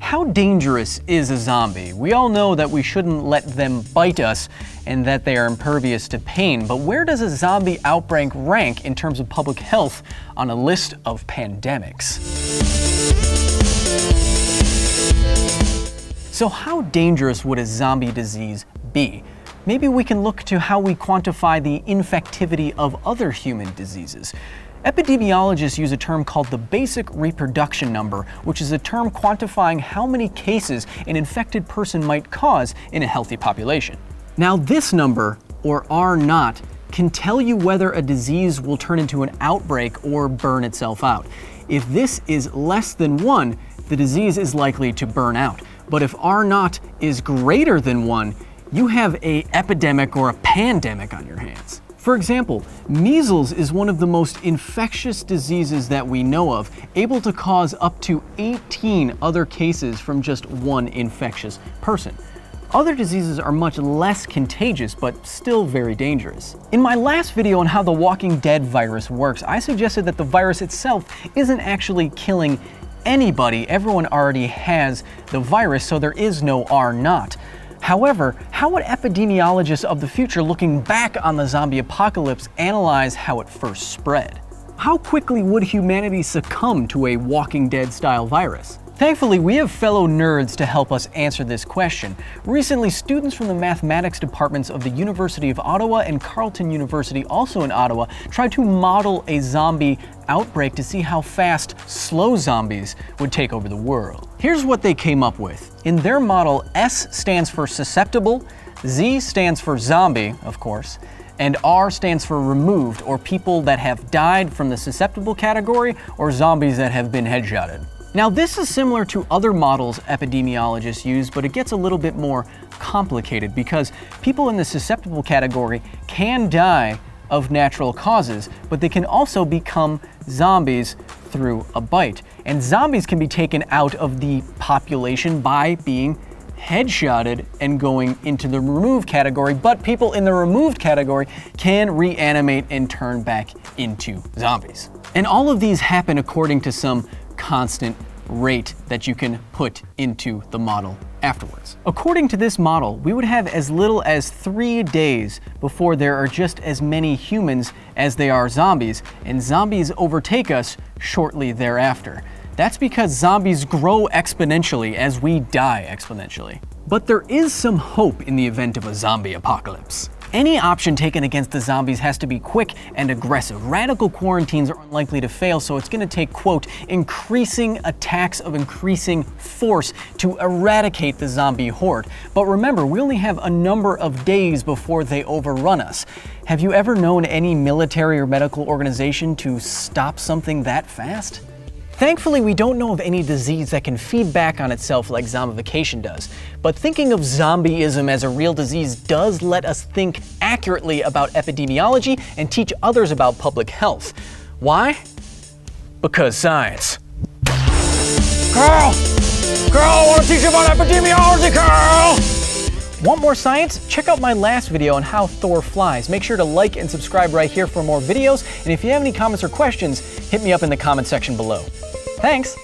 How dangerous is a zombie? We all know that we shouldn't let them bite us and that they are impervious to pain, but where does a zombie outbreak rank in terms of public health on a list of pandemics? So how dangerous would a zombie disease be? Maybe we can look to how we quantify the infectivity of other human diseases. Epidemiologists use a term called the basic reproduction number, which is a term quantifying how many cases an infected person might cause in a healthy population. Now this number, or R0, can tell you whether a disease will turn into an outbreak or burn itself out. If this is less than 1, the disease is likely to burn out. But if R0 is greater than 1, you have an epidemic or a pandemic on your hands. For example, measles is one of the most infectious diseases that we know of, able to cause up to 18 other cases from just one infectious person. Other diseases are much less contagious, but still very dangerous. In my last video on how the Walking Dead virus works, I suggested that the virus itself isn't actually killing anybody. Everyone already has the virus, so there is no R0. However, how would epidemiologists of the future looking back on the zombie apocalypse analyze how it first spread? How quickly would humanity succumb to a Walking Dead style virus? Thankfully, we have fellow nerds to help us answer this question. Recently, students from the mathematics departments of the University of Ottawa and Carleton University, also in Ottawa, tried to model a zombie outbreak to see how fast slow zombies would take over the world. Here's what they came up with. In their model, S stands for susceptible, Z stands for zombie, of course, and R stands for removed, or people that have died from the susceptible category, or zombies that have been headshotted. Now this is similar to other models epidemiologists use, but it gets a little bit more complicated because people in the susceptible category can die of natural causes, but they can also become zombies through a bite. And zombies can be taken out of the population by being headshotted and going into the removed category, but people in the removed category can reanimate and turn back into zombies. And all of these happen according to some constant rate that you can put into the model afterwards. According to this model, we would have as little as 3 days before there are just as many humans as they are zombies, and zombies overtake us shortly thereafter. That's because zombies grow exponentially as we die exponentially. But there is some hope in the event of a zombie apocalypse. Any option taken against the zombies has to be quick and aggressive. Radical quarantines are unlikely to fail, so it's going to take, quote, increasing attacks of increasing force to eradicate the zombie horde. But remember, we only have a number of days before they overrun us. Have you ever known any military or medical organization to stop something that fast? Thankfully, we don't know of any disease that can feed back on itself like zombification does. But thinking of zombieism as a real disease does let us think accurately about epidemiology and teach others about public health. Why? Because science. Carl! Carl, I want to teach you about epidemiology, Carl! Want more science? Check out my last video on how Thor flies. Make sure to like and subscribe right here for more videos. And if you have any comments or questions, hit me up in the comment section below. Thanks!